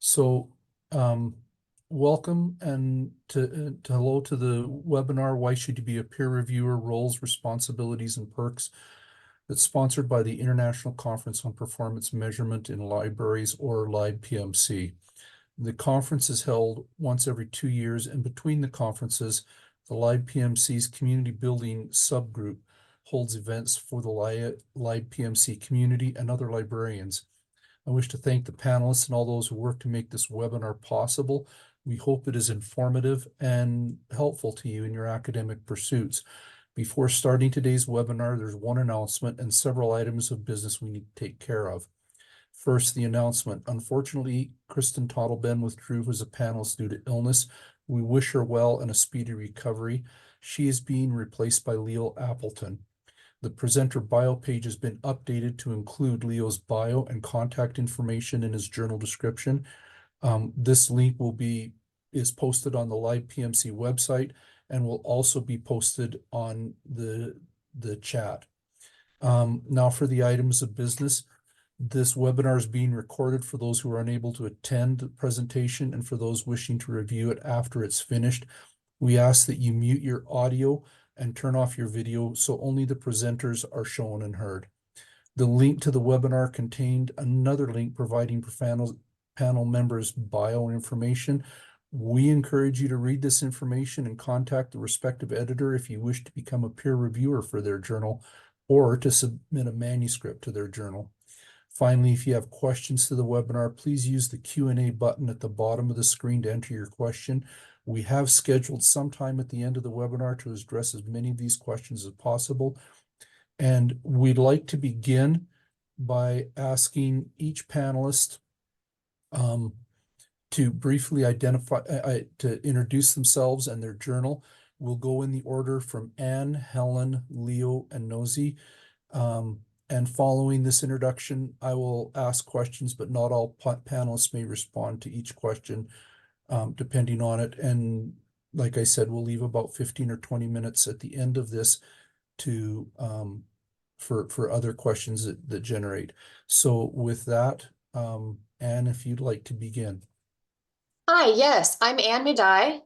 So, welcome and hello to the webinar, Why Should You Be a Peer Reviewer? Roles, Responsibilities, and Perks. It's sponsored by the International Conference on Performance Measurement in Libraries, or LibPMC. The conference is held once every 2 years, and between the conferences, the LibPMC's community building subgroup holds events for the LibPMC community and other librarians. I wish to thank the panelists and all those who work to make this webinar possible. We hope it is informative and helpful to you in your academic pursuits. Before starting today's webinar, there's one announcement and several items of business we need to take care of. First, the announcement. Unfortunately, Kristen Tottleben withdrew as a panelist due to illness. We wish her well and a speedy recovery. She is being replaced by Leo Appleton. The presenter bio page has been updated to include Leo's bio and contact information in his journal description. This link is posted on the LibPMC website and will also be posted on the chat. Now for the items of business. This webinar is being recorded for those who are unable to attend the presentation and for those wishing to review it after it's finished. We ask that you mute your audio and turn off your video so only the presenters are shown and heard. The link to the webinar contained another link providing panel members' bio information. We encourage you to read this information and contact the respective editor if you wish to become a peer reviewer for their journal or to submit a manuscript to their journal. Finally, if you have questions to the webinar, please use the Q&A button at the bottom of the screen to enter your question. We have scheduled some time at the end of the webinar to address as many of these questions as possible. And we'd like to begin by asking each panelist to briefly to introduce themselves and their journal. We'll go in the order from Anne, Helen, Leo, and Nosy. And following this introduction, I will ask questions, but not all panelists may respond to each question, depending on it. And like I said, we'll leave about 15 or 20 minutes at the end of this to for other questions that generate. So with that, Anne, if you'd like to begin. Hi, yes, I'm Anne Medai.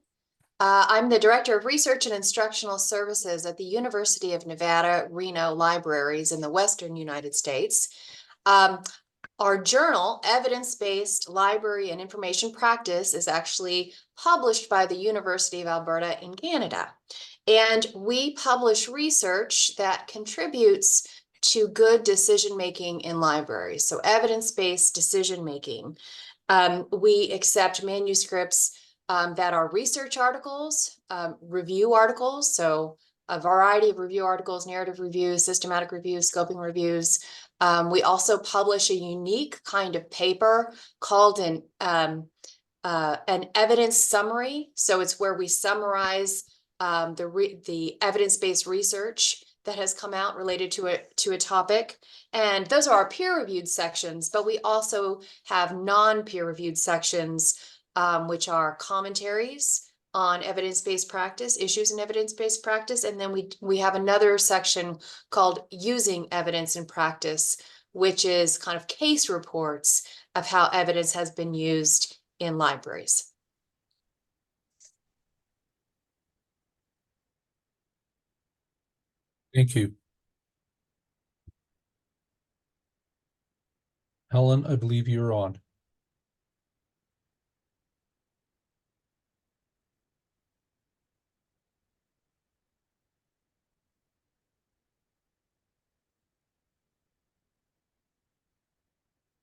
I'm the Director of Research and Instructional Services at the University of Nevada, Reno Libraries in the Western United States. Our journal, Evidence-Based Library and Information Practice, is actually published by the University of Alberta in Canada. And we publish research that contributes to good decision-making in libraries. So evidence-based decision-making. We accept manuscripts that are research articles, review articles, so a variety of review articles, narrative reviews, systematic reviews, scoping reviews. We also publish a unique kind of paper called an evidence summary. So it's where we summarize the evidence-based research that has come out related to a topic. And those are our peer-reviewed sections, but we also have non-peer-reviewed sections, which are commentaries on evidence-based practice, issues in evidence-based practice. And then we have another section called Using Evidence in Practice, which is kind of case reports of how evidence has been used in libraries. Thank you. Helen, I believe you're on.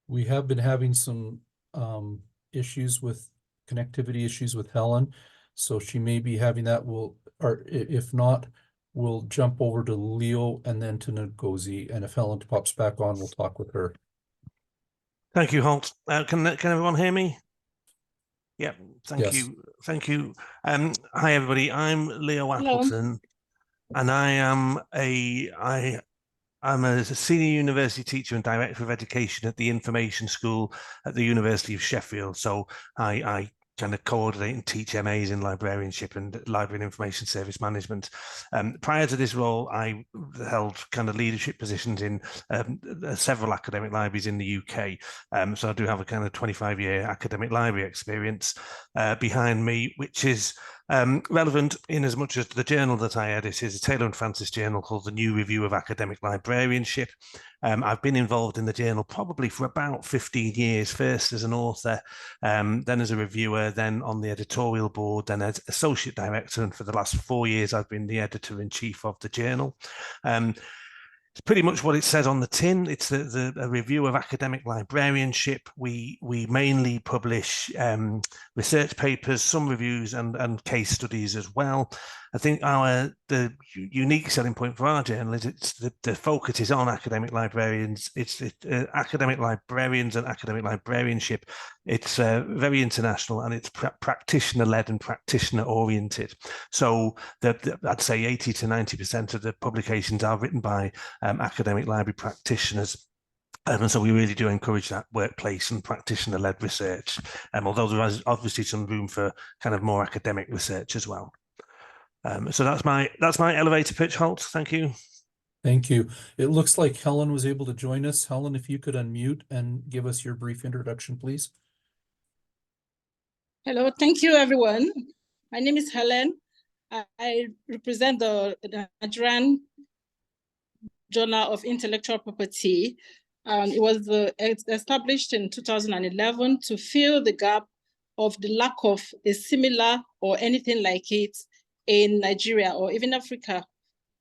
We have been having some connectivity issues with Helen, so she may be having that. Or if not, we'll jump over to Leo and then to Ngozi. And if Helen pops back on, we'll talk with her. Thank you, Holt. Can everyone hear me? Yeah, thank Yes. you. Thank you. Hi, everybody. I'm Leo Appleton, and I'm a senior university teacher and director of education at the Information School at the University of Sheffield. So I kind of coordinate and teach MAs in librarianship and library and information service management. Prior to this role, I held kind of leadership positions in several academic libraries in the UK. So I do have a kind of 25-year academic library experience behind me, which is relevant in as much as the journal that I edit is a Taylor and Francis journal called The New Review of Academic Librarianship. I've been involved in the journal probably for about 15 years, first as an author, then as a reviewer, then on the editorial board, then as associate director, and for the last 4 years I've been the editor-in-chief of the journal. It's pretty much what it says on the tin. It's a review of academic librarianship. We mainly publish research papers, some reviews, and case studies as well. I think the unique selling point for our journal is the focus is on academic librarians. It's academic librarians and academic librarianship. It's very international, and it's practitioner-led and practitioner-oriented. So I'd say 80 to 90% of the publications are written by academic library practitioners. And so we really do encourage that workplace and practitioner-led research, although there is obviously some room for kind of more academic research as well. So that's my elevator pitch, Holt. Thank you. Thank you. It looks like Helen was able to join us. Helen, if you could unmute and give us your brief introduction, please. Hello, thank you, everyone. My name is Helen. I represent the Nigerian Journal of Intellectual Property. It was established in 2011 to fill the gap of the lack of a similar or anything like it in Nigeria or even Africa,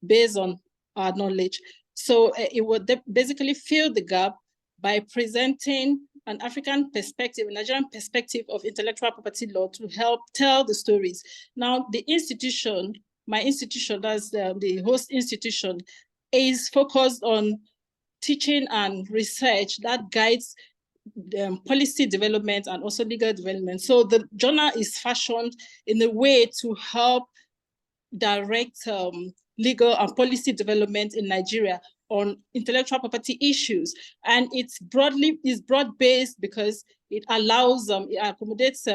based on our knowledge. So it would basically fill the gap by presenting an African perspective, a Nigerian perspective of intellectual property law to help tell the stories. Now, the institution, my institution, that's the host institution, is focused on teaching and research that guides policy development and also legal development. So the journal is fashioned in a way to help direct legal and policy development in Nigeria on intellectual property issues. And it's broad-based because it allows, it accommodates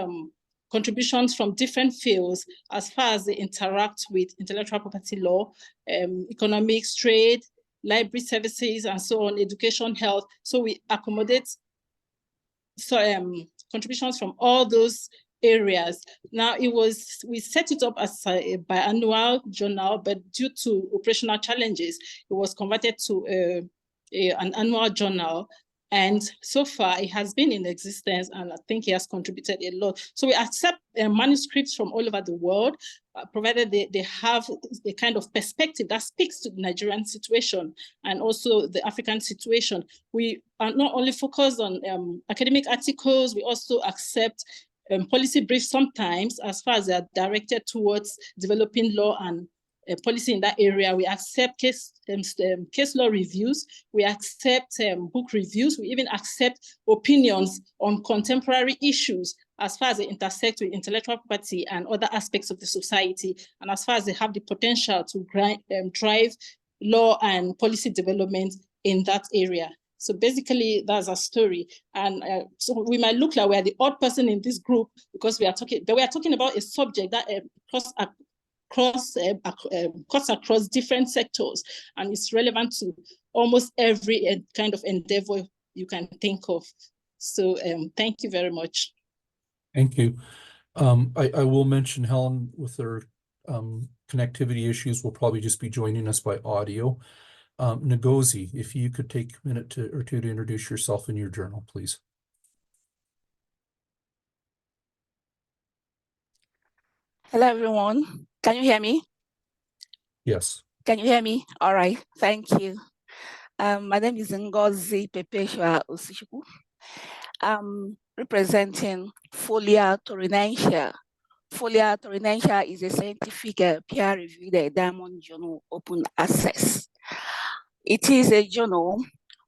contributions from different fields as far as they interact with intellectual property law, economics, trade, library services, and so on, education, health. So we accommodate contributions from all those areas. Now, we set it up as a biannual journal, but due to operational challenges, it was converted to an annual journal. And so far, it has been in existence, and I think it has contributed a lot. So we accept manuscripts from all over the world, provided they have a kind of perspective that speaks to the Nigerian situation and also the African situation. We are not only focused on academic articles, we also accept policy briefs sometimes, as far as they are directed towards developing law and policy in that area. We accept case law reviews, we accept book reviews, we even accept opinions on contemporary issues as far as they intersect with intellectual property and other aspects of the society, and as far as they have the potential to drive law and policy development in that area. So basically, that's a story. And so we might look like we are the odd person in this group because we are talking about a subject that cuts across different sectors, and it's relevant to almost every kind of endeavor you can think of. So thank you very much. Thank you. I will mention Helen with her connectivity issues will probably just be joining us by audio. Ngozi, if you could take a minute or two to introduce yourself and your journal, please. Hello, everyone. Can you hear me? Yes. Can you hear me? All right. Thank you. My name is Ngozi Pepeshwa Osishuku. I'm representing Folia Torinensia. Folia Torinensia is a scientific peer-reviewed diamond journal, open access. It is a journal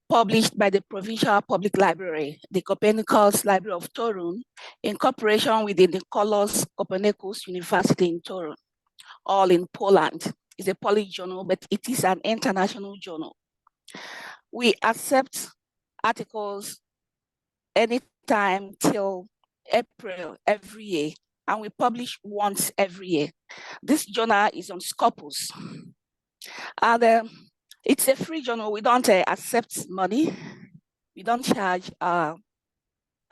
published by the Provincial Public Library, the Copernicus Library of Torun, in cooperation with the Nicholas Copernicus University in Torun, all in Poland. It's a Polish journal, but it is an international journal. We accept articles anytime till April every year, and we publish once every year. This journal is on Scopus. And it's a free journal. We don't accept money. We don't charge our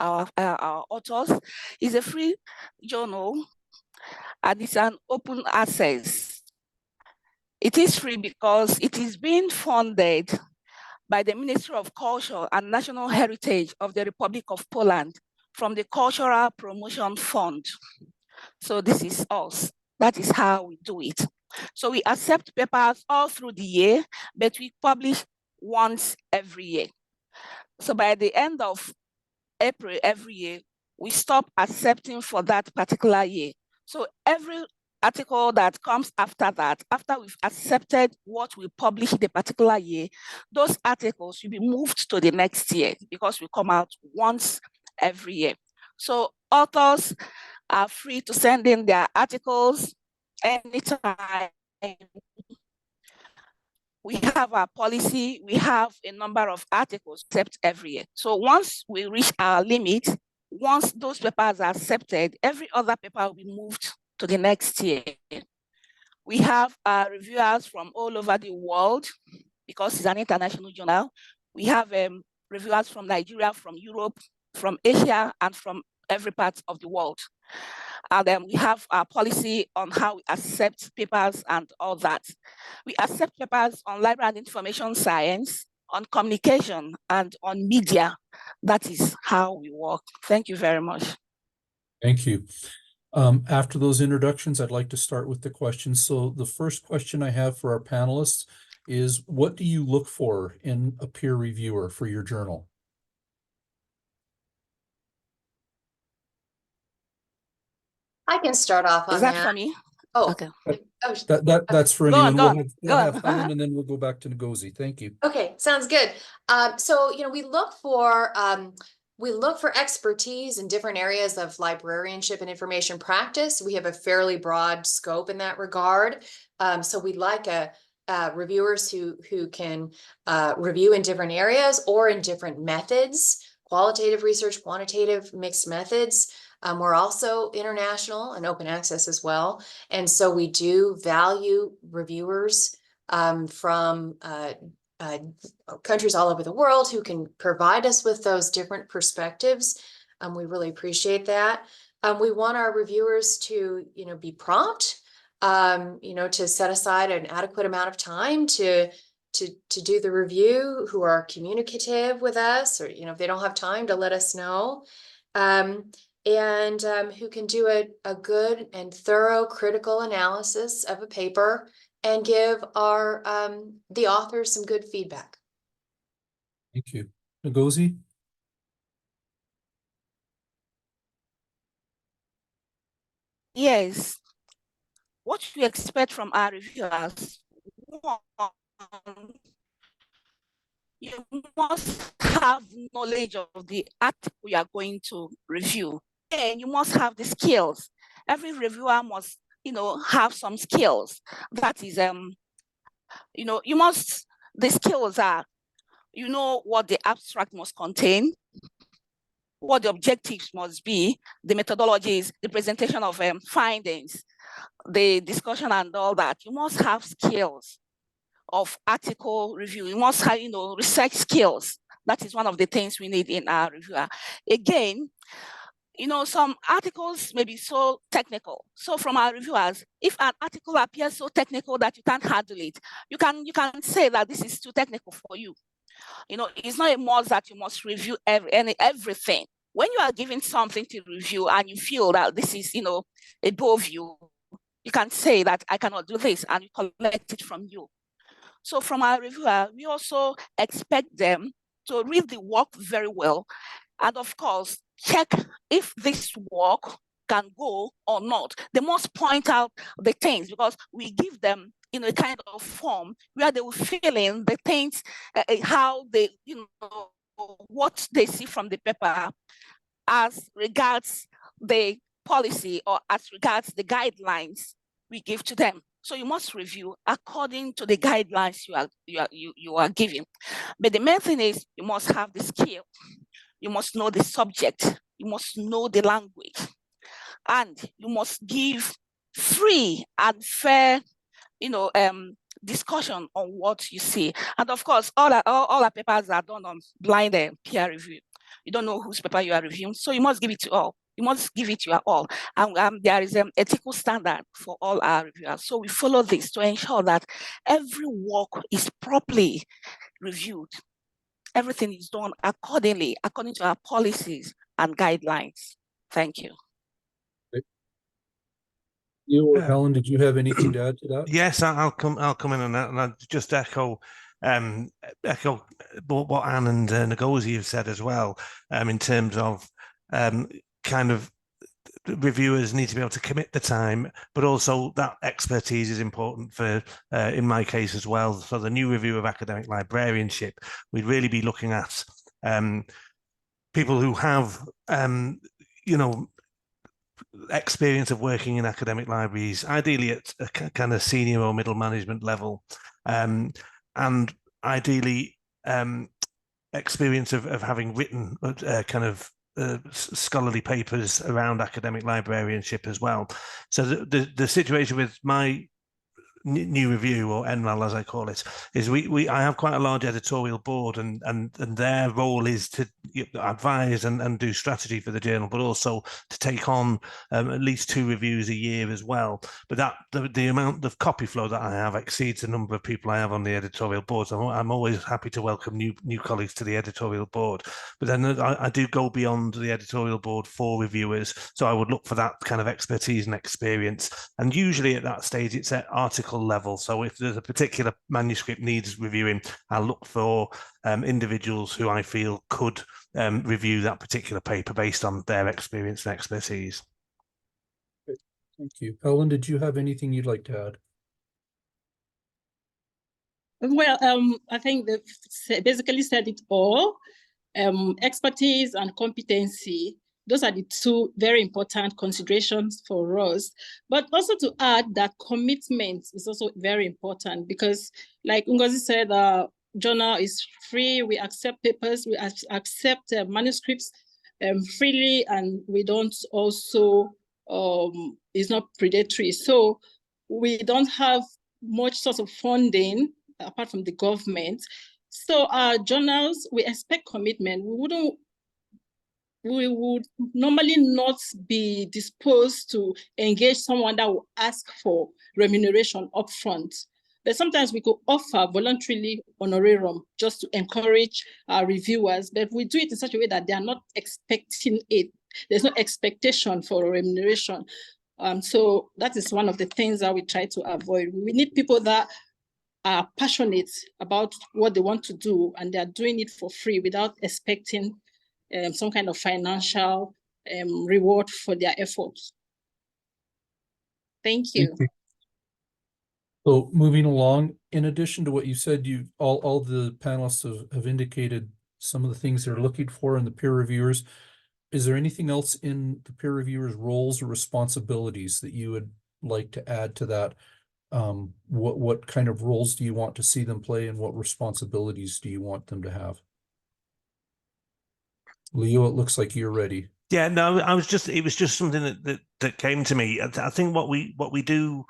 authors. It's a free journal, and it's an open access. It is free because it is being funded by the Ministry of Culture and National Heritage of the Republic of Poland from the Cultural Promotion Fund. So this is us. That is how we do it. So we accept papers all through the year, but we publish once every year. So by the end of April every year, we stop accepting for that particular year. So every article that comes after that, after we've accepted what we publish in the particular year, those articles will be moved to the next year because we come out once every year. So authors are free to send in their articles anytime. We have our policy, we have a number of articles accepted every year. So once we reach our limit, once those papers are accepted, every other paper will be moved to the next year. We have reviewers from all over the world because it's an international journal. We have reviewers from Nigeria, from Europe, from Asia, and from every part of the world. And then we have our policy on how we accept papers and all that. We accept papers on library and information science, on communication, and on media. That is how we work. Thank you very much. Thank you. After those introductions, I'd like to start with the questions. So the first question I have for our panelists is, what do you look for in a peer reviewer for your journal? I can start off on Is that for me? Oh, Okay. oh, That's for Go on, anyone. go We'll on. have Helen, and then we'll go back to Ngozi. Thank you. okay, sounds good. So, we look for expertise in different areas of librarianship and information practice. We have a fairly broad scope in that regard. So we'd like reviewers who can review in different areas or in different methods, qualitative research, quantitative, mixed methods. We're also international and open access as well. And so we do value reviewers from countries all over the world who can provide us with those different perspectives. We really appreciate that. We want our reviewers to, be prompt, to set aside an adequate amount of time to do the review, who are communicative with us, or, if they don't have time, to let us know. And who can do a good and thorough critical analysis of a paper and give our the authors some good feedback. Thank you. Ngozi? Yes. What we expect from our reviewers, one, you must have knowledge of the article you are going to review. And you must have the skills. Every reviewer must, have some skills. That is, the skills are, what the abstract must contain, what the objectives must be, the methodologies, the presentation of findings, the discussion and all that. You must have skills of article review. You must have, research skills. That is one of the things we need in our reviewer. Again, some articles may be so technical. So from our reviewers, if an article appears so technical that you can't handle it, you can say that this is too technical for you. It's not a must that you must review everything. When you are given something to review and you feel that this is, above you, you can say that I cannot do this, and you collect it from you. So from our reviewer, we also expect them to read the work very well, and of course, check if this work can go or not. They must point out the things, because we give them in a kind of form where they will fill in the things, how they, what they see from the paper as regards the policy or as regards the guidelines we give to them. So you must review according to the guidelines you are giving. But the main thing is you must have the skill. You must know the subject. you must know the language, and you must give free and fair, discussion on what you see. And of course, all our papers are done on blind peer review. You don't know whose paper you are reviewing, so you must give it to all. You must give it to your all. And there is an ethical standard for all our reviewers. So we follow this to ensure that every work is properly reviewed. Everything is done accordingly, according to our policies and guidelines. Thank you. You or Helen, did you have anything to add to that? Yes, I'll come in on that, and I'll just echo what Anne and Ngozi have said as well, in terms of kind of reviewers need to be able to commit the time, but also that expertise is important for, in my case as well. So the new review of academic librarianship, we'd really be looking at people who have, experience of working in academic libraries, ideally at a kind of senior or middle management level, and ideally experience of having written scholarly papers around academic librarianship as well. So the situation with my new review, or NRAL as I call it, is I have quite a large editorial board, and their role is to advise and do strategy for the journal, but also to take on at least 2 reviews a year as well. But that the amount of copy flow that I have exceeds the number of people I have on the editorial board. So I'm always happy to welcome new colleagues to the editorial board. But then I do go beyond the editorial board for reviewers, so I would look for that kind of expertise and experience. And usually at that stage, it's at article level. So if there's a particular manuscript needs reviewing, I'll look for individuals who I feel could review that particular paper based on their experience and expertise. Thank you. Helen, did you have anything you'd like to add? Well, I think they've basically said it all. Expertise and competency, those are the 2 very important considerations for us. But also to add that commitment is also very important, because like Ngozi said, journal is free. We accept papers, we accept manuscripts freely, and we don't also, it's not predatory. So we don't have much sort of funding apart from the government. So our journals, we expect commitment. We would normally not be disposed to engage someone that will ask for remuneration upfront. But sometimes we could offer voluntarily honorarium just to encourage our reviewers, but we do it in such a way that they are not expecting it. There's no expectation for remuneration. So that is one of the things that we try to avoid. We need people that are passionate about what they want to do, and they are doing it for free without expecting some kind of financial reward for their efforts. Thank you. Thank you. So moving along, in addition to what you said, all the panelists have indicated some of the things they're looking for in the peer reviewers. Is there anything else in the peer reviewers' roles or responsibilities that you would like to add to that? What kind of roles do you want to see them play, and what responsibilities do you want them to have? Leo, it looks like you're ready. Yeah, no, it was just something that came to me. I think what we do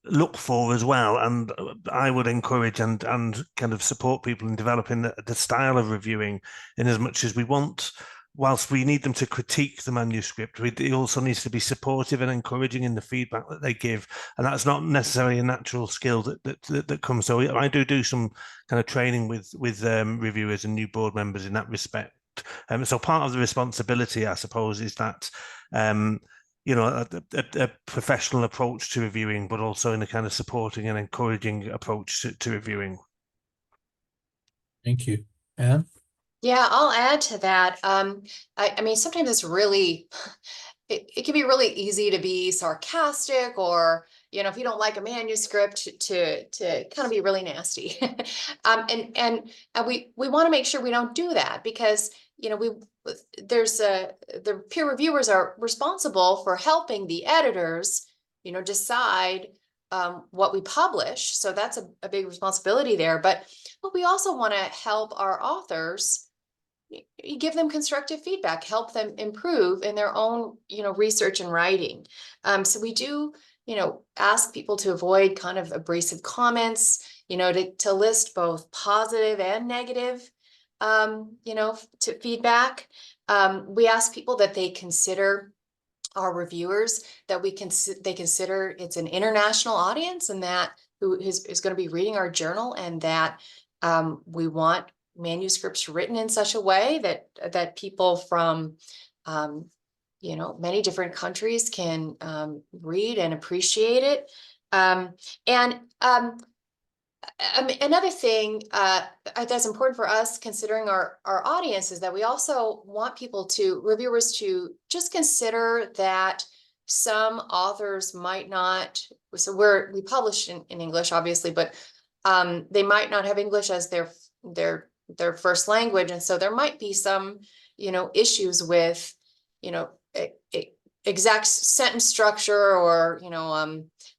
look for as well, and I would encourage and kind of support people in developing the style of reviewing, in as much as we want, whilst we need them to critique the manuscript, it also needs to be supportive and encouraging in the feedback that they give, and that's not necessarily a natural skill that comes. So I do some kind of training with reviewers and new board members in that respect. So part of the responsibility, I suppose, is that a professional approach to reviewing, but also in a kind of supporting and encouraging approach to reviewing. Thank you. Anne? Yeah, I'll add to that. I mean, sometimes it's really, it can be really easy to be sarcastic, or, if you don't like a manuscript, to kind of be really nasty. And we want to make sure we don't do that, because, the peer reviewers are responsible for helping the editors, decide what we publish. So that's a big responsibility there. But we also want to help our authors you give them constructive feedback, help them improve in their own, research and writing. So we do, ask people to avoid kind of abrasive comments, to list both positive and negative, to feedback. We ask people that they consider our reviewers, that they consider it's an international audience, and that who is going to be reading our journal, and that we want manuscripts written in such a way that people from many different countries can read and appreciate it. Another thing that's important for us, considering our audience, is that we also want reviewers to just consider that some authors might not, so we publish in English, obviously, but they might not have English as their first language. And so there might be some, issues with, exact sentence structure, or,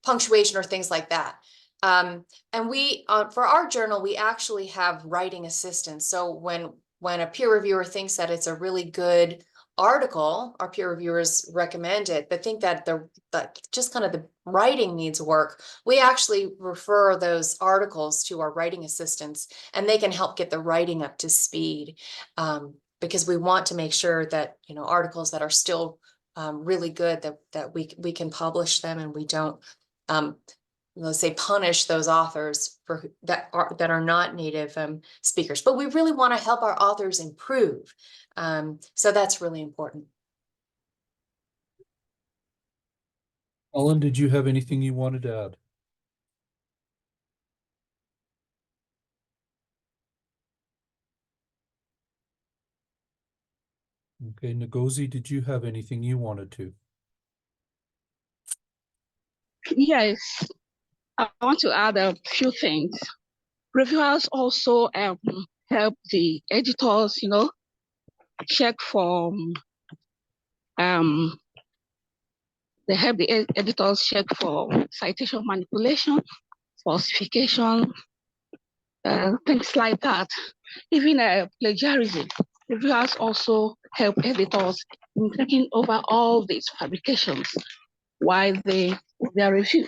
punctuation or things like that. And we, for our journal, we actually have writing assistants. So when a peer reviewer thinks that it's a really good article, our peer reviewers recommend it, but think that just kind of the writing needs work, we actually refer those articles to our writing assistants, and they can help get the writing up to speed, because we want to make sure that, articles that are still really good, that we can publish them, and we don't, let's say, punish those authors that are not native speakers. But we really want to help our authors improve. So that's really important. Ellen, did you have anything you wanted to add? Okay, Ngozi, did you have anything you wanted to? Yes, I want to add a few things. Reviewers also help the editors, check for they help the editors check for citation manipulation, falsification, things like that. Even plagiarism. Reviewers also help editors in taking over all these fabrications while they review,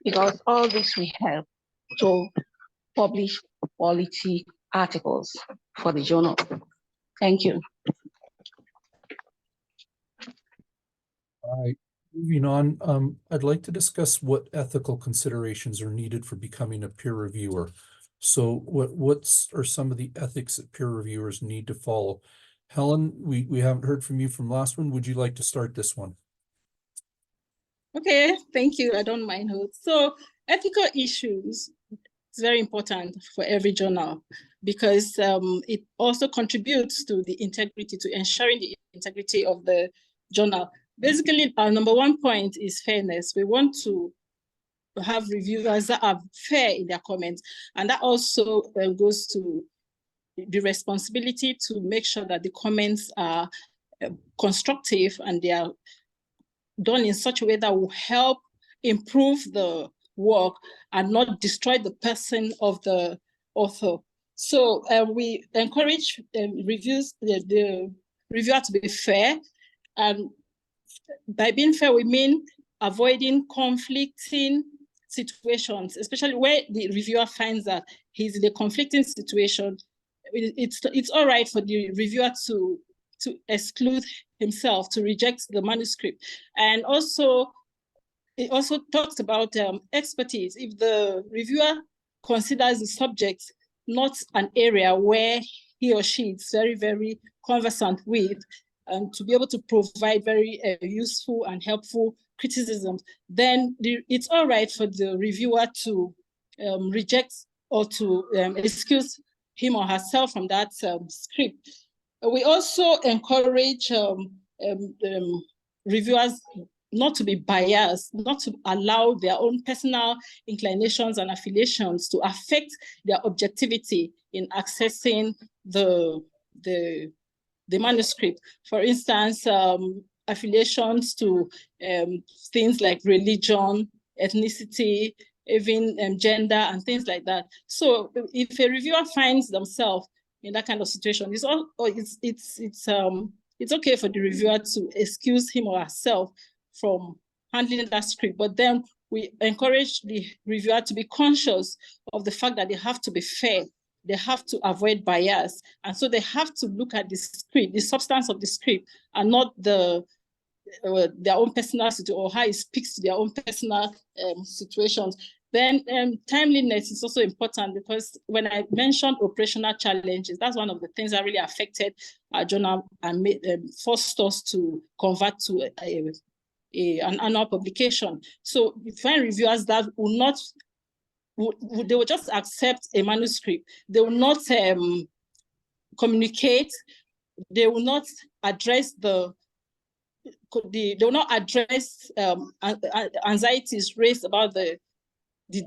because all this will help to publish quality articles for the journal. Thank you. All right, moving on, I'd like to discuss what ethical considerations are needed for becoming a peer reviewer. So what are some of the ethics that peer reviewers need to follow? Helen, we haven't heard from you from last one. Would you like to start this one? Okay, thank you. I don't mind. So ethical issues is very important for every journal, because it also contributes to the integrity, to ensuring the integrity of the journal. Basically, our number one point is fairness. We want to have reviewers that are fair in their comments, and that also goes to the responsibility to make sure that the comments are constructive and they are done in such a way that will help improve the work and not destroy the person of the author. So we encourage the reviewer to be fair, and by being fair, we mean avoiding conflicting situations, especially where the reviewer finds that he's in a conflicting situation. It's all right for the reviewer to exclude himself, to reject the manuscript. And also, it also talks about expertise. If the reviewer considers the subject not an area where he or she is very, very conversant with, and to be able to provide very useful and helpful criticisms, then it's all right for the reviewer to reject or to excuse him or herself from that script. We also encourage reviewers not to be biased, not to allow their own personal inclinations and affiliations to affect their objectivity in accessing the manuscript. For instance, affiliations to things like religion, ethnicity, even gender and things like that. So if a reviewer finds themselves in that kind of situation. It's okay for the reviewer to excuse him or herself from handling that script, but then we encourage the reviewer to be conscious of the fact that they have to be fair. They have to avoid bias. And so they have to look at the script, the substance of the script, and not their own personal situation or how it speaks to their own personal situations. Then timeliness is also important, because when I mentioned operational challenges, that's one of the things that really affected our journal and forced us to convert to an annual publication. So we find reviewers that will not, they will just accept a manuscript. They will not communicate. They will not address they will not address anxieties raised about the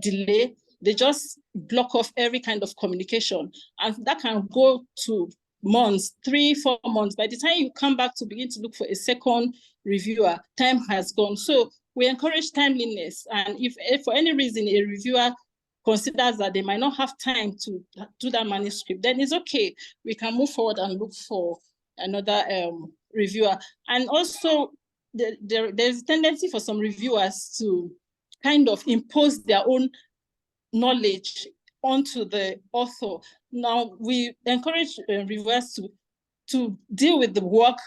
delay. They just block off every kind of communication, and that can go to months, 3-4 months. By the time you come back to begin to look for a second reviewer, time has gone. So we encourage timeliness, and if for any reason a reviewer considers that they might not have time to do that manuscript, then it's okay. We can move forward and look for another reviewer. And also, there's a tendency for some reviewers to kind of impose their own knowledge onto the author. Now, we encourage reviewers to deal with the work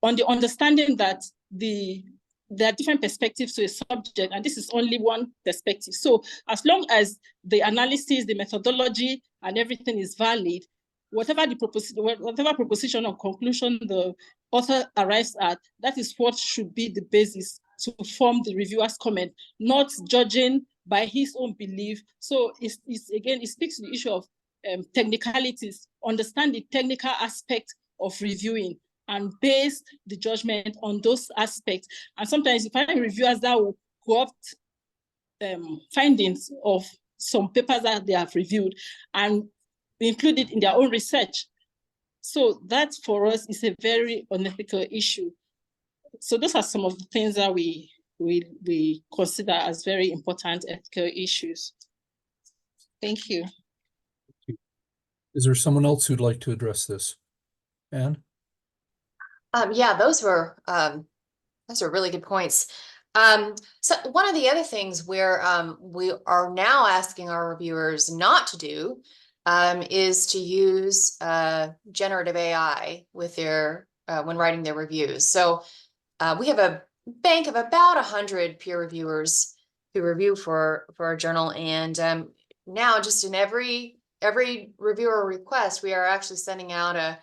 on the understanding that there are different perspectives to a subject, and this is only one perspective. So as long as the analysis, the methodology, and everything is valid, whatever proposition or conclusion the author arrives at, that is what should be the basis to form the reviewer's comment, not judging by his own belief. So again, it speaks to the issue of technicalities, understand the technical aspect of reviewing and base the judgment on those aspects. And sometimes you find reviewers that will co-opt findings of some papers that they have reviewed and include it in their own research. So that for us is a very unethical issue. So those are some of the things that we consider as very important ethical issues. Thank you. Is there someone else who'd like to address this? Anne? Yeah, those were really good points. So one of the other things where we are now asking our reviewers not to do is to use generative AI with their when writing their reviews. So we have a bank of about 100 peer reviewers who review for our journal, and now just in every reviewer request, we are actually sending out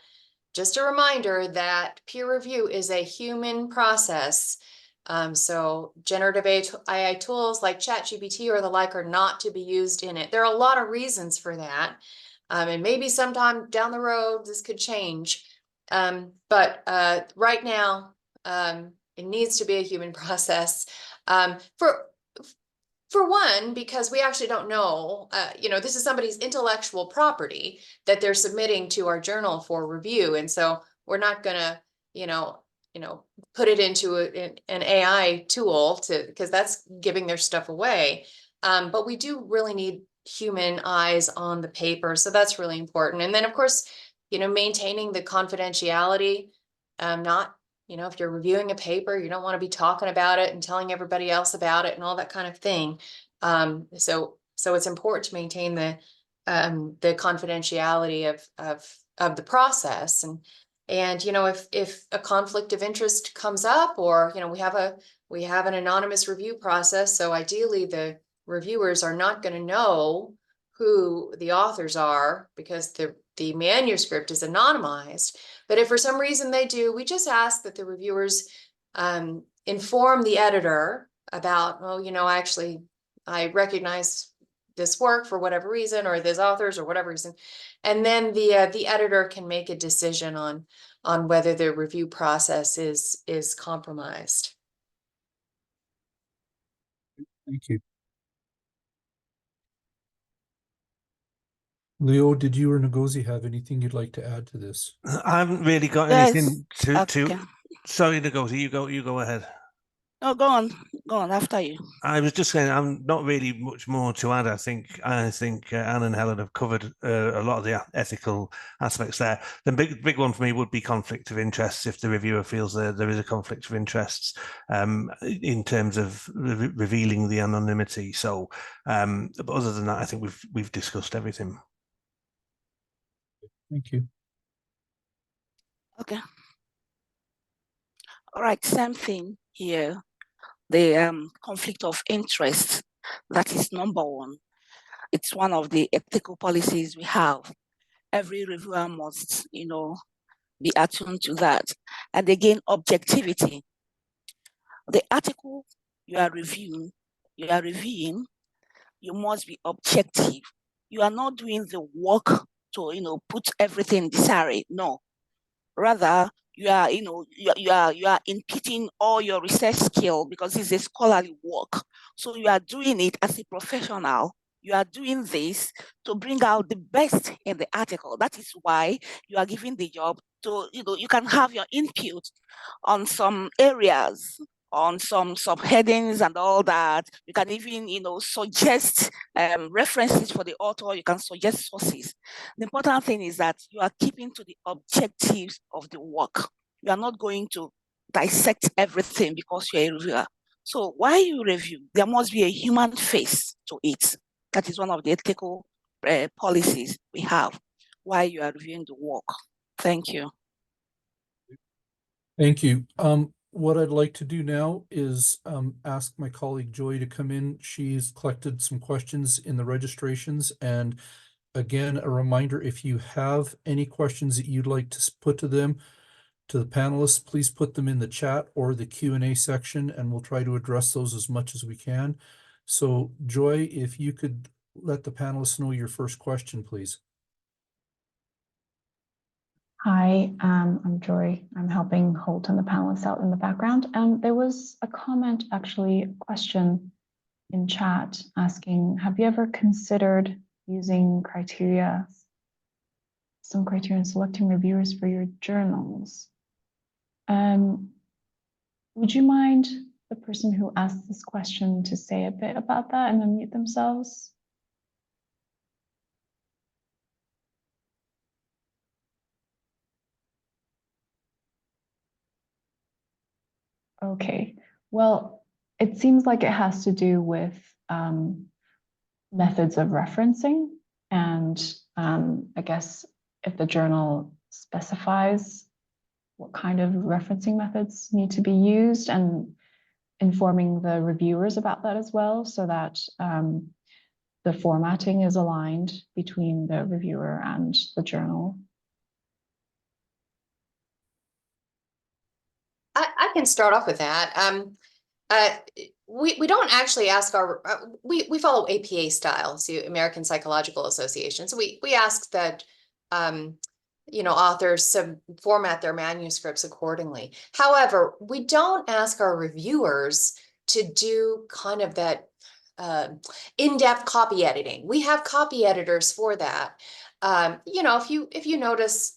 just a reminder that peer review is a human process. So generative AI tools like ChatGPT or the like are not to be used in it. There are a lot of reasons for that. And maybe sometime down the road, this could change. But right now, it needs to be a human process. For one, because we actually don't know, this is somebody's intellectual property that they're submitting to our journal for review. And so we're not gonna, put it into an AI tool because that's giving their stuff away. But we do really need human eyes on the paper. So that's really important. And then of course, maintaining the confidentiality, if you're reviewing a paper, you don't want to be talking about it and telling everybody else about it and all that kind of thing. So it's important to maintain the confidentiality of the process. And if a conflict of interest comes up, or we have an anonymous review process, so ideally the reviewers are not going to know who the authors are because the manuscript is anonymized. But if for some reason they do, we just ask that the reviewers inform the editor about, actually, I recognize this work for whatever reason, or this authors or whatever reason. And then the editor can make a decision on whether the review process is compromised. Thank you. Leo, did you or Ngozi have anything you'd like to add to this? I haven't really got anything to. Sorry, Ngozi, you go ahead. No, go on after you. I was just saying, I'm not really much more to add. I think Anne and Helen have covered a lot of the ethical aspects there. The big one for me would be conflict of interests. If the reviewer feels there is a conflict of interests in terms of revealing the anonymity. So, but other than that, I think we've discussed everything. Thank you. Okay. All right, same thing here. The conflict of interest, that is number one. It's one of the ethical policies we have. Every reviewer must, be attuned to that. And again, objectivity. The article you are reviewing, you must be objective. You are not doing the work to, put everything in disarray. No. Rather, you are inputting all your research skill because it's a scholarly work. So you are doing it as a professional. You are doing this to bring out the best in the article. That is why you are given the job to, you can have your input on some areas, on some subheadings and all that. You can even, suggest references for the author. You can suggest sources. The important thing is that you are keeping to the objectives of the work. You are not going to dissect everything because you're a reviewer. So while you review, there must be a human face to it. That is one of the ethical policies we have while you are reviewing the work. Thank you. Thank you. What I'd like to do now is ask my colleague Joy to come in. She's collected some questions in the registrations. And again, a reminder, if you have any questions that you'd like to put to the panelists, please put them in the chat or the Q&A section, and we'll try to address those as much as we can. So Joy, if you could let the panelists know your first question, please. Hi, I'm Joy. I'm helping Holt and the panelists out in the background. There was a comment, actually, a question in chat asking, have you ever considered using some criteria in selecting reviewers for your journals? Would you mind the person who asked this question to say a bit about that and unmute themselves? Okay, well, it seems like it has to do with methods of referencing. And I guess if the journal specifies what kind of referencing methods need to be used, and informing the reviewers about that as well, so that the formatting is aligned between the reviewer and the journal. I can start off with that. We don't actually ask our, we follow APA style, so American Psychological Association. So we ask that, authors format their manuscripts accordingly. However, we don't ask our reviewers to do kind of that in-depth copy editing. We have copy editors for that. If you notice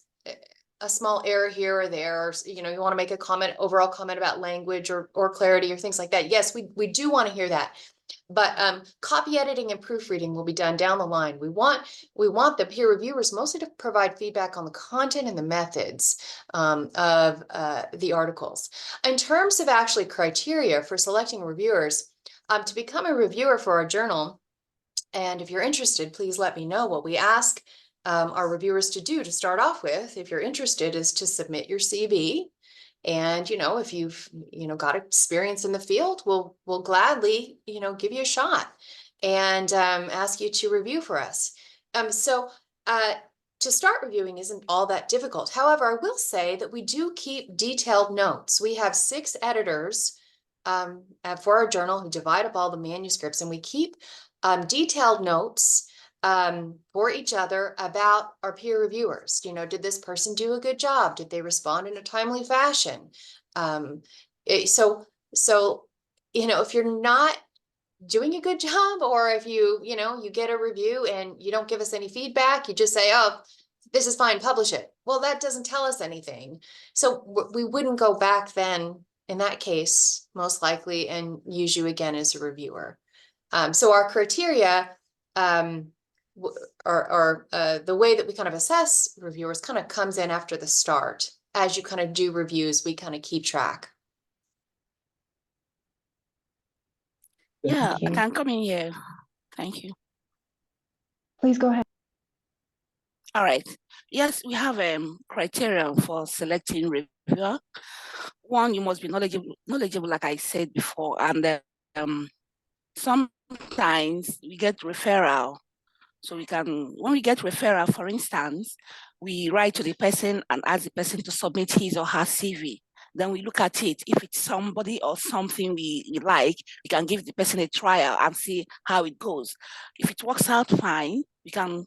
a small error here or there, or, you want to make a overall comment about language or clarity or things like that, yes, we do want to hear that. But copy editing and proofreading will be done down the line. We want the peer reviewers mostly to provide feedback on the content and the methods of the articles. In terms of actually criteria for selecting reviewers, to become a reviewer for our journal, and if you're interested, please let me know. What we ask our reviewers to do to start off with, if you're interested, is to submit your CV. And, if you've, got experience in the field, we'll gladly, give you a shot and ask you to review for us. To start reviewing isn't all that difficult. However, I will say that we do keep detailed notes. We have 6 editors for our journal who divide up all the manuscripts, and we keep detailed notes for each other about our peer reviewers. Did this person do a good job? Did they respond in a timely fashion? So if you're not doing a good job, or if you get a review and you don't give us any feedback, you just say, oh, this is fine, publish it. Well, that doesn't tell us anything. So we wouldn't go back then in that case, most likely, and use you again as a reviewer. So our criteria, the way that we kind of assess reviewers kind of comes in after the start. As you kind of do reviews, we kind of keep track. Yeah, Thank I you. can come in here. Thank you. Please go ahead. All right. Yes, we have criteria for selecting reviewer. One, you must be knowledgeable, like I said before, and sometimes we get referral. So when we get referral, for instance, we write to the person and ask the person to submit his or her CV. Then we look at it. If it's somebody or something we like, we can give the person a trial and see how it goes. If it works out fine, we can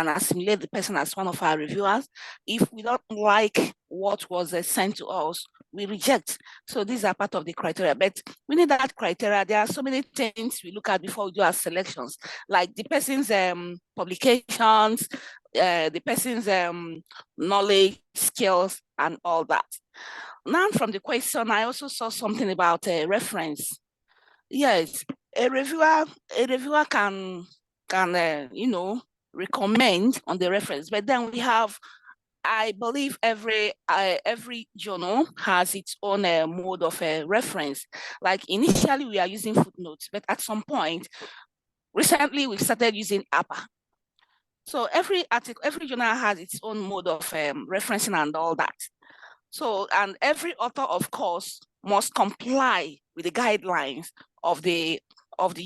assimilate the person as one of our reviewers. If we don't like what was sent to us, we reject. So these are part of the criteria, but we need that criteria. There are so many things we look at before we do our selections, like the person's publications, the person's knowledge, skills, and all that. Now from the question, I also saw something about a reference. Yes, a reviewer can recommend on the reference, but then we have, I believe every journal has its own mode of reference. Like initially we are using footnotes, but at some point, recently we started using APA. So every journal has its own mode of referencing and all that. So, and every author, of course, must comply with the guidelines of the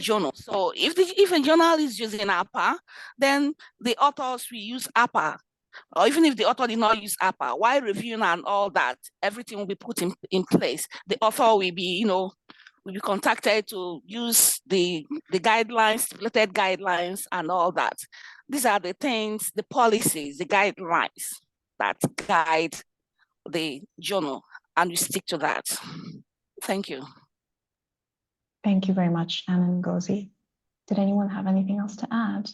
journal. So if a journal is using APA, then the authors will use APA. Or even if the author did not use APA, while reviewing and all that, everything will be put in place. The author will be, will be contacted to use the guidelines, stipulated guidelines and all that. These are the things, the policies, the guidelines that guide the journal, and we stick to that. Thank you. Thank you very much, Anna and Ngozi. Did anyone have anything else to add?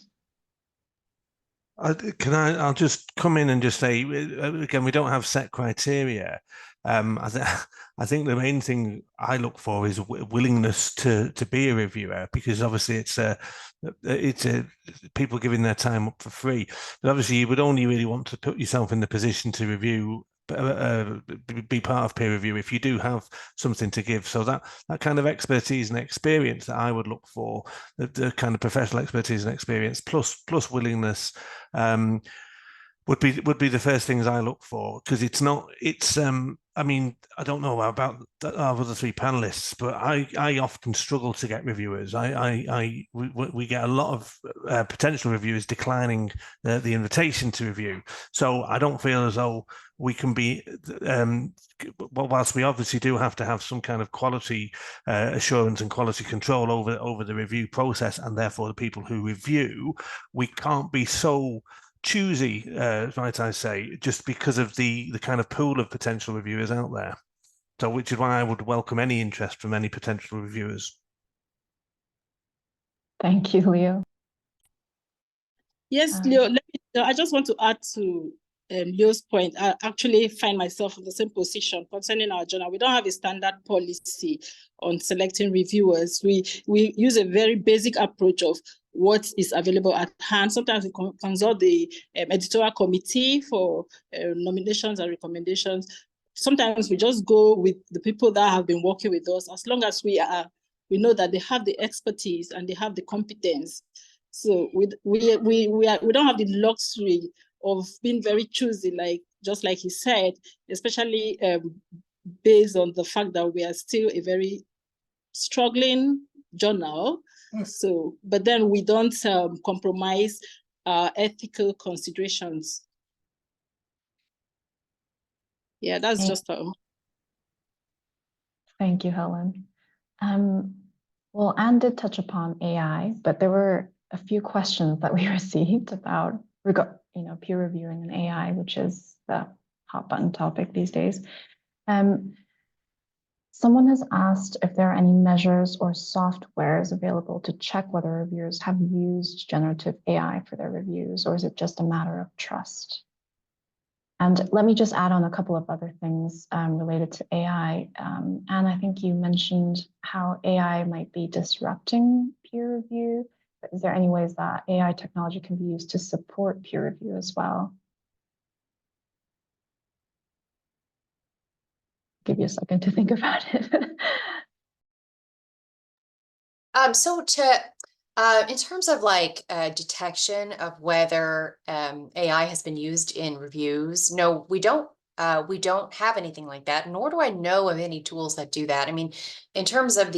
I'll just come in and just say, again, we don't have set criteria. I think the main thing I look for is willingness to be a reviewer, because obviously it's people giving their time up for free. But obviously you would only really want to put yourself in the position to review, be part of peer review if you do have something to give. So that kind of expertise and experience that I would look for, the kind of professional expertise and experience plus willingness, would be the first things I look for, because I mean, I don't know about our other three panelists, but I often struggle to get reviewers. We get a lot of potential reviewers declining the invitation to review. So I don't feel as though we can be, whilst we obviously do have to have some kind of quality assurance and quality control over the review process, and therefore the people who review, we can't be so choosy, might I say, just because of the kind of pool of potential reviewers out there. So, which is why I would welcome any interest from any potential reviewers. Thank you, Leo. Yes, Leo, I just want to add to Leo's point. I actually find myself in the same position concerning our journal. We don't have a standard policy on selecting reviewers. We use a very basic approach of what is available at hand. Sometimes we consult the editorial committee for nominations and recommendations. Sometimes we just go with the people that have been working with us, as long as we know that they have the expertise and they have the competence. So we don't have the luxury of being very choosy, just like he said, especially based on the fact that we are still a very struggling journal. So, but then we don't compromise ethical considerations. Yeah, that's just Thank you, Helen. Well, Anne did touch upon AI, but there were a few questions that we received about peer reviewing and AI, which is the hot button topic these days. Someone has asked if there are any measures or softwares available to check whether reviewers have used generative AI for their reviews, or is it just a matter of trust? And let me just add on a couple of other things related to AI. And I think you mentioned how AI might be disrupting peer review. Is there any ways that AI technology can be used to support peer review as well? Give you a second to think about it. So in terms of like detection of whether AI has been used in reviews, no, we don't have anything like that, nor do I know of any tools that do that. I mean, in terms of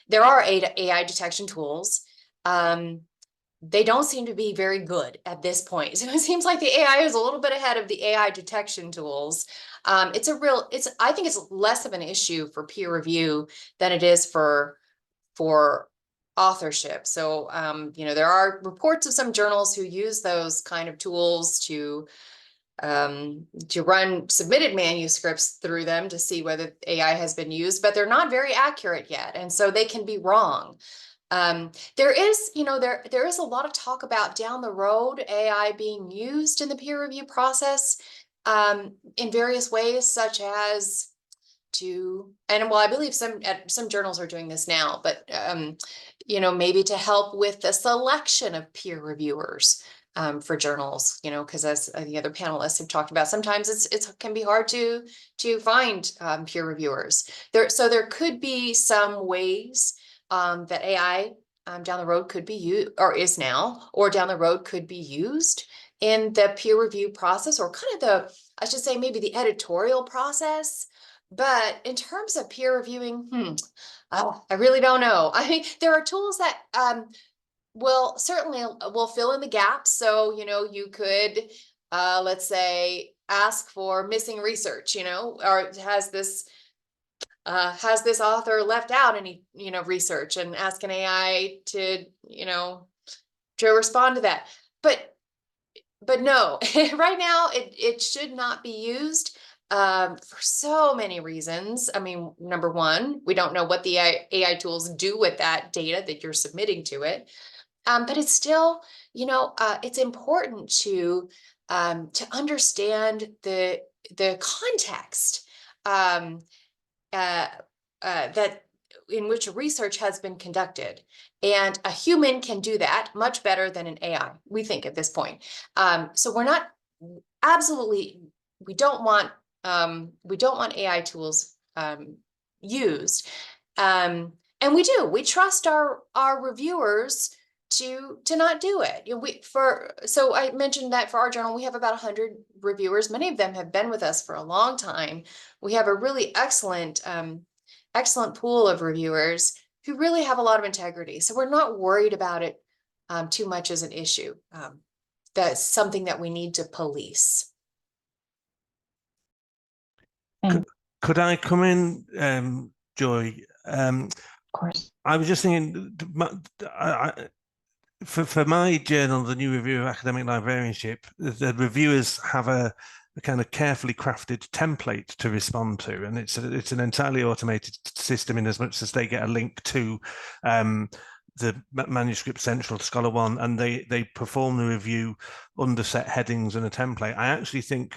there are AI detection tools. They don't seem to be very good at this point. So it seems like the AI is a little bit ahead of the AI detection tools. I think it's less of an issue for peer review than it is for authorship. So, there are reports of some journals who use those kind of tools to run submitted manuscripts through them to see whether AI has been used, but they're not very accurate yet. And so they can be wrong. There is a lot of talk about down the road AI being used in the peer review process in various ways, such as I believe some journals are doing this now, but maybe to help with the selection of peer reviewers for journals, because as the other panelists have talked about, sometimes it can be hard to find peer reviewers. So there could be some ways that AI down the road could be used, or is now, or down the road could be used in the peer review process, or kind of I should say maybe the editorial process. But in terms of peer reviewing, I really don't know. I mean, there are tools that will fill in the gaps. So, you could, let's say, ask for missing research, or has this author left out any, research, and ask an AI to, to respond to that. But no, right now it should not be used for so many reasons. I mean, number one, we don't know what the AI tools do with that data that you're submitting to it. But it's still, it's important to understand the context that in which research has been conducted. And a human can do that much better than an AI, we think, at this point. So we're not we don't want AI tools used. And we trust our reviewers to not do it. So I mentioned that for our journal, we have about 100 reviewers. Many of them have been with us for a long time. We have a really excellent pool of reviewers who really have a lot of integrity. So we're not worried about it too much as an issue. That's something that we need to police. Could I come in, Joy? Of course. I was just thinking, for my journal, the New Review of Academic Librarianship, the reviewers have a kind of carefully crafted template to respond to, and it's an entirely automated system in as much as they get a link to the Manuscript Central Scholar One, and they perform the review under set headings and a template. I actually think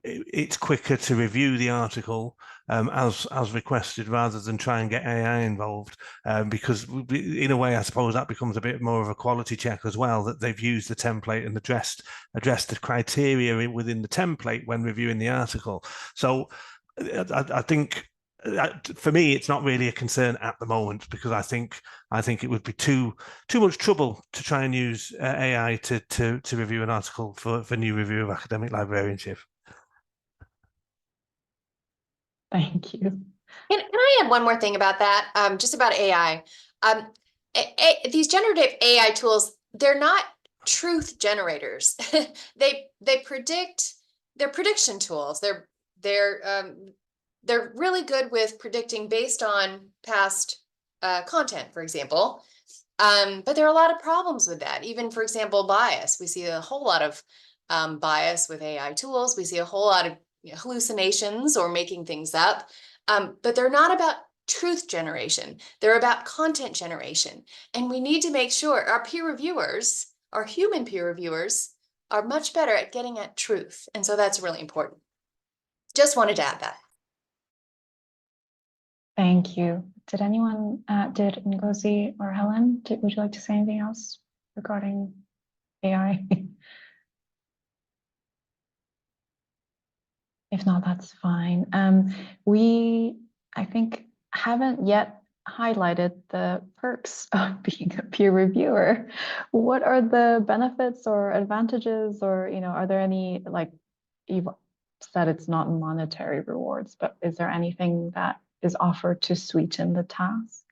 it's quicker to review the article as requested rather than try and get AI involved, because in a way, I suppose that becomes a bit more of a quality check as well, that they've used the template and addressed the criteria within the template when reviewing the article. So I think, for me, it's not really a concern at the moment, because I think it would be too much trouble to try and use AI to review an article for New Review of Academic Librarianship. Thank you. Can I add one more thing about that? Just about AI. These generative AI tools, they're not truth generators. They're prediction tools. They're really good with predicting based on past content, for example. But there are a lot of problems with that. Even, for example, bias. We see a whole lot of bias with AI tools. We see a whole lot of hallucinations or making things up. But they're not about truth generation. They're about content generation. And we need to make sure our peer reviewers, our human peer reviewers, are much better at getting at truth. And so that's really important. Just wanted to add that. Thank you. Did anyone, did Ngozi or Helen, would you like to say anything else regarding AI? If not, that's fine. We, I think, haven't yet highlighted the perks of being a peer reviewer. What are the benefits or advantages, or, you know, are there any, like, you've said it's not monetary rewards, but is there anything that is offered to sweeten the task?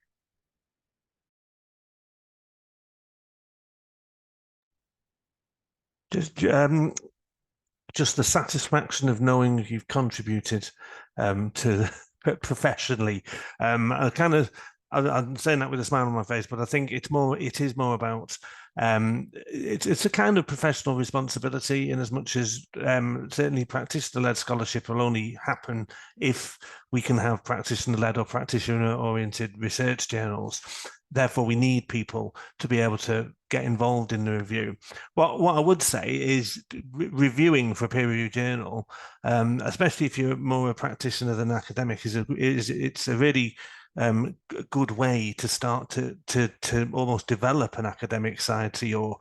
Just the satisfaction of knowing you've contributed to professionally. I'm saying that with a smile on my face, but I think it is more about it's a kind of professional responsibility, in as much as certainly practitioner-led scholarship will only happen if we can have practitioner-led or practitioner-oriented research journals. Therefore, we need people to be able to get involved in the review. What I would say is reviewing for a peer review journal, especially if you're more a practitioner than an academic, it's a really good way to start to almost develop an academic side to your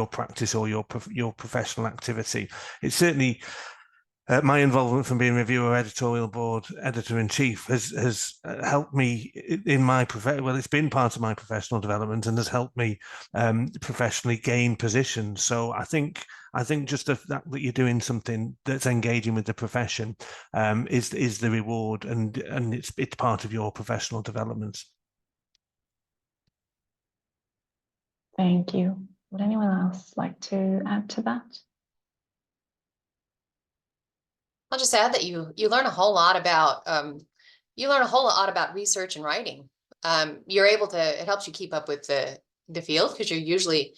practice or your professional activity. It's certainly my involvement from being reviewer, editorial board, editor-in-chief has helped me in my well, it's been part of my professional development and has helped me professionally gain positions. So I think just the fact that you're doing something that's engaging with the profession is the reward, and it's part of your professional development. Thank you. Would anyone else like to add to that? I'll just add that you learn a whole lot about research and writing. You're able to, it helps you keep up with the field, because you're usually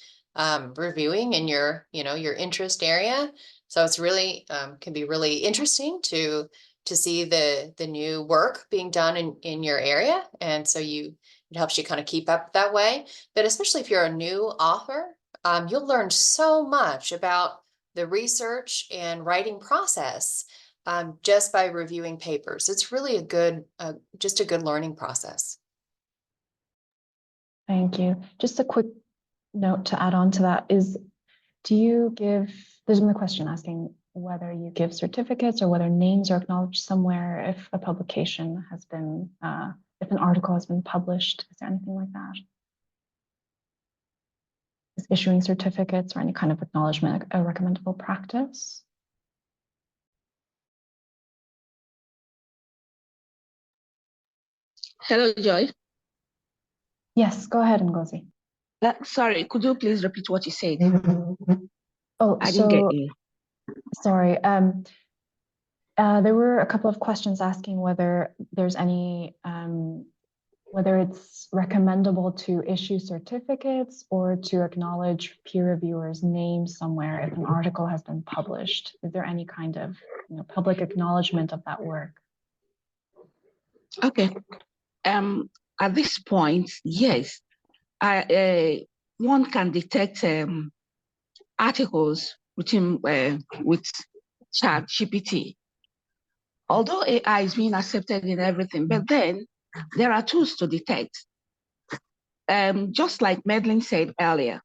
reviewing in your interest area. So it's really can be really interesting to see the new work being done in your area, and so it helps you kind of keep up that way. But especially if you're a new author, you'll learn so much about the research and writing process just by reviewing papers. It's really just a good learning process. Thank you. Just a quick note to add on to that is, there's been a question asking whether you give certificates or whether names are acknowledged somewhere if a publication has been, if an article has been published. Is there anything like that? Is issuing certificates or any kind of acknowledgement a recommendable practice? Hello, Joy. Yes, go ahead, Ngozi. Sorry, could you please repeat what you said? Oh, I didn't get you. Sorry. There were a couple of questions asking whether there's any, whether it's recommendable to issue certificates or to acknowledge peer reviewers' names somewhere if an article has been published. Is there any kind of public acknowledgement of that work? Okay. At this point, yes, one can detect articles with ChatGPT. Although AI is being accepted in everything, but then there are tools to detect. Just like Madeline said earlier,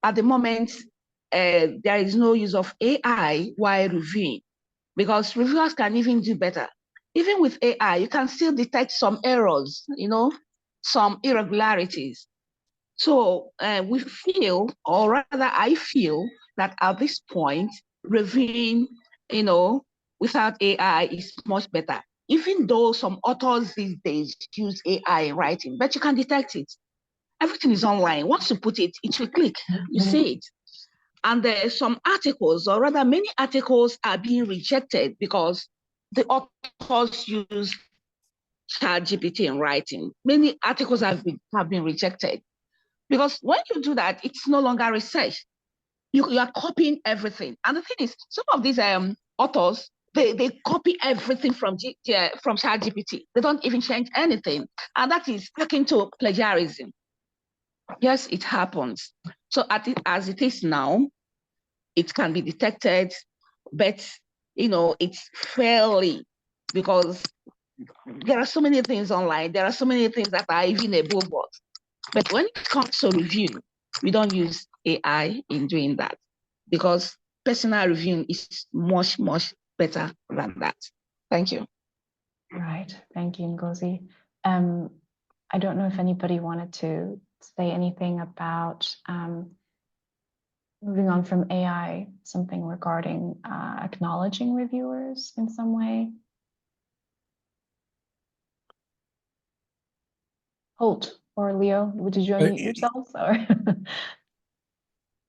at the moment, there is no use of AI while reviewing, because reviewers can even do better. Even with AI, you can still detect some errors, some irregularities. So we feel, or rather I feel, that at this point, reviewing, without AI is much better. Even though some authors these days use AI in writing, but you can detect it. Everything is online. Once you put it, it will click, you see it. And some articles, or rather many articles, are being rejected because the authors use ChatGPT in writing. Many articles have been rejected. Because when you do that, it's no longer research. You are copying everything. And the thing is, some of these authors, they copy everything from ChatGPT. They don't even change anything. And that is akin to plagiarism. Yes, it happens. So as it is now, it can be detected, but it's fairly, because there are so many things online. There are so many things that are even above us. But when it comes to review, we don't use AI in doing that, because personal reviewing is much, much better than that. Thank you. Right. Thank you, Ngozi. I don't know if anybody wanted to say anything about moving on from AI, something regarding acknowledging reviewers in some way. Holt or Leo, did you unmute yourselves?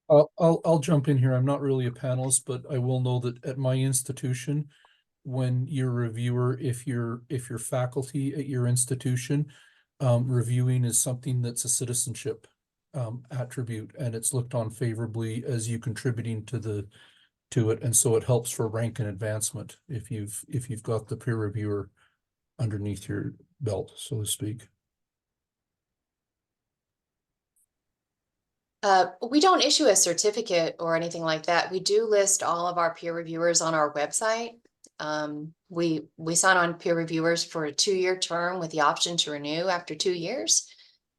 Or I'll jump in here. I'm not really a panelist, but I will know that at my institution, when you're a reviewer, if you're faculty at your institution, reviewing is something that's a citizenship attribute, and it's looked on favorably as you contributing to it, and so it helps for rank and advancement if you've got the peer reviewer underneath your belt, so to speak. We don't issue a certificate or anything like that. We do list all of our peer reviewers on our website. We sign on peer reviewers for a 2-year term with the option to renew after 2 years.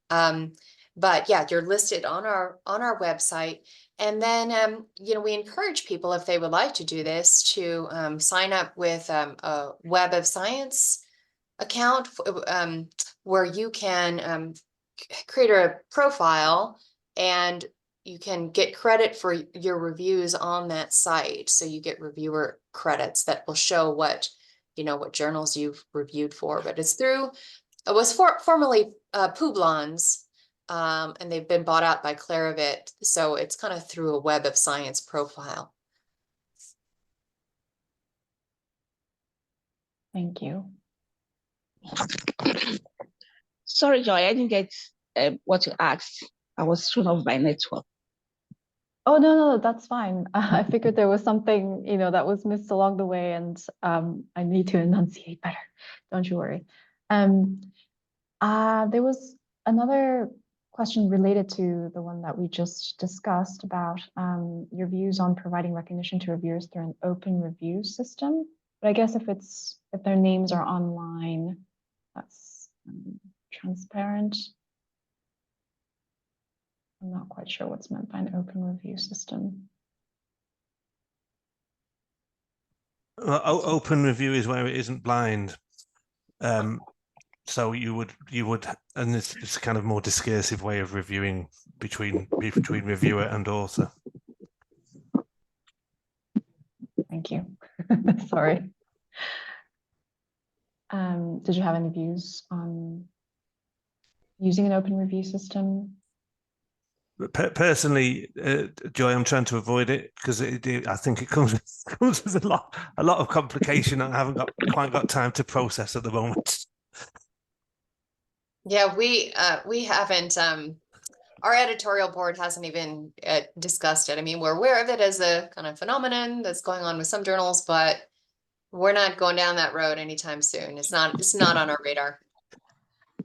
But yeah, you're listed on our website. And then, we encourage people, if they would like to do this, to sign up with a Web of Science account where you can create a profile, and you can get credit for your reviews on that site. So you get reviewer credits that will show what journals you've reviewed for. But it was formerly Publons, and they've been bought out by Claravit. So it's kind of through a Web of Science profile. thank you. Sorry, Joy, I didn't get what you asked. I was thrown off by network. Oh, no, that's fine. I figured there was something, that was missed along the way, and I need to enunciate better. Don't you worry. There was another question related to the one that we just discussed about your views on providing recognition to reviewers through an open review system. But I guess if their names are online, that's transparent. I'm not quite sure what's meant by an open review system. Well, open review is where it isn't blind. So you would, and it's a kind of more discursive way of reviewing between reviewer and author. Thank you. Sorry. Did you have any views on using an open review system? Personally, Joy, I'm trying to avoid it because I think it comes with a lot of complication and I haven't quite got time to process at the moment. Yeah, we haven't. Our editorial board hasn't even discussed it. I mean, we're aware of it as a kind of phenomenon that's going on with some journals, but we're not going down that road anytime soon. It's not on our radar.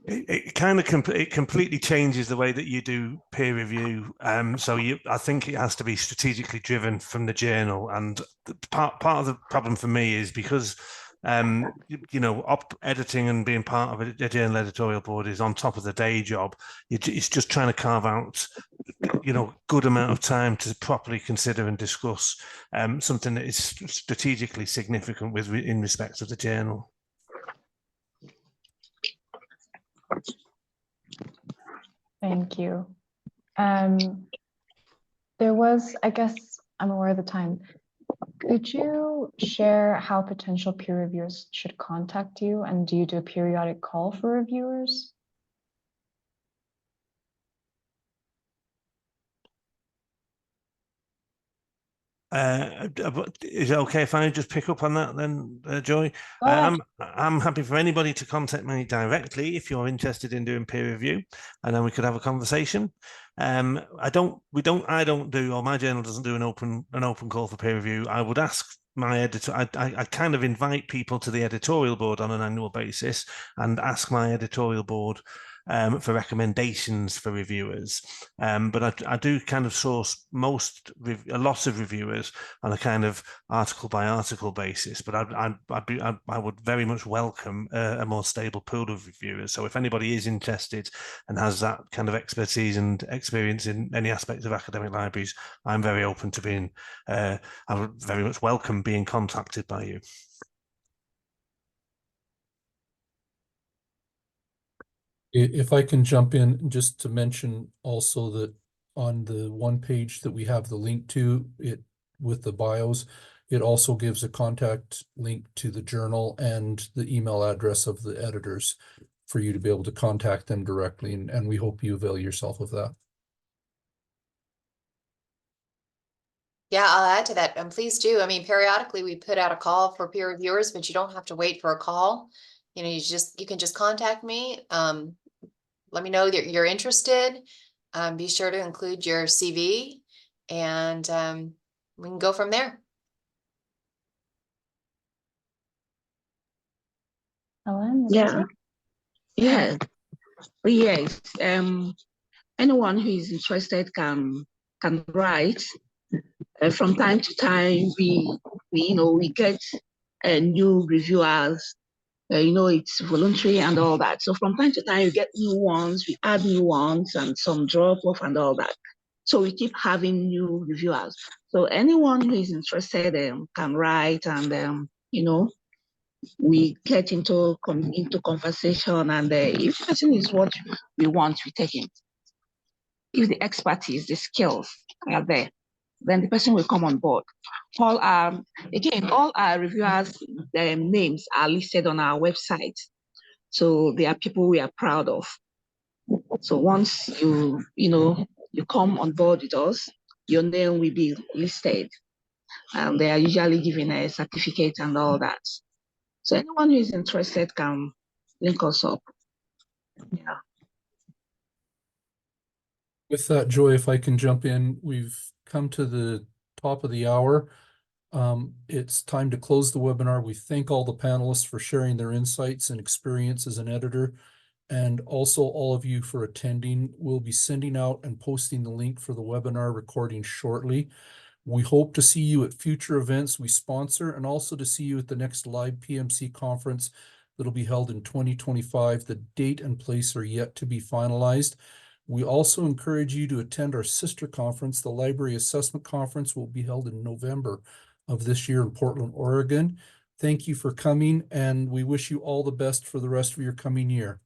It kind of completely changes the way that you do peer review. So I think it has to be strategically driven from the journal. And part of the problem for me is because editing and being part of a journal editorial board is on top of the day job. It's just trying to carve out good amount of time to properly consider and discuss something that is strategically significant in respect of the journal. Thank you. There was, I guess, I'm aware of the time. Could you share how potential peer reviewers should contact you, and do you do a periodic call for reviewers? Is it okay if I just pick up on that then, Joy? I'm happy for anybody to contact me directly if you're interested in doing peer review, and then we could have a conversation. I don't do, or my journal doesn't do an open call for peer review. I would ask my editor. I kind of invite people to the editorial board on an annual basis and ask my editorial board for recommendations for reviewers. But I do kind of source a lot of reviewers on a kind of article by article basis. But I would very much welcome a more stable pool of reviewers. So if anybody is interested and has that kind of expertise and experience in any aspect of academic libraries, I'm very open to being, I would very much welcome being contacted by you. If I can jump in just to mention also that on the one page that we have the link to it with the bios, it also gives a contact link to the journal and the email address of the editors for you to be able to contact them directly. And we hope you avail yourself of that. Yeah, I'll add to that. And please do. I mean, periodically we put out a call for peer reviewers, but you don't have to wait for a call. You know, you can just contact me. Let me know that you're interested. Be sure to include your CV, and we can go from there. Helen? Yeah. Yes. Anyone who is interested can write. From time to time, we get new reviewers. It's voluntary and all that. So from time to time, you get new ones, we add new ones and some drop off and all that. So we keep having new reviewers. So anyone who is interested can write, and we get into conversation, and if the person is what we want, we take him. If the expertise, the skills are there, then the person will come on board. All our reviewers' names are listed on our website. So they are people we are proud of. So once you come on board with us, your name will be listed. And they are usually given a certificate and all that. So anyone who is interested can link us up. Yeah. With that, Joy, if I can jump in, we've come to the top of the hour. It's time to close the webinar. We thank all the panelists for sharing their insights and experience as an editor, and also all of you for attending. We'll be sending out and posting the link for the webinar recording shortly. We hope to see you at future events we sponsor, and also to see you at the next LibPMC conference that'll be held in 2025. The date and place are yet to be finalized. We also encourage you to attend our sister conference. The Library Assessment Conference will be held in November of this year in Portland, Oregon. Thank you for coming, and we wish you all the best for the rest of your coming year.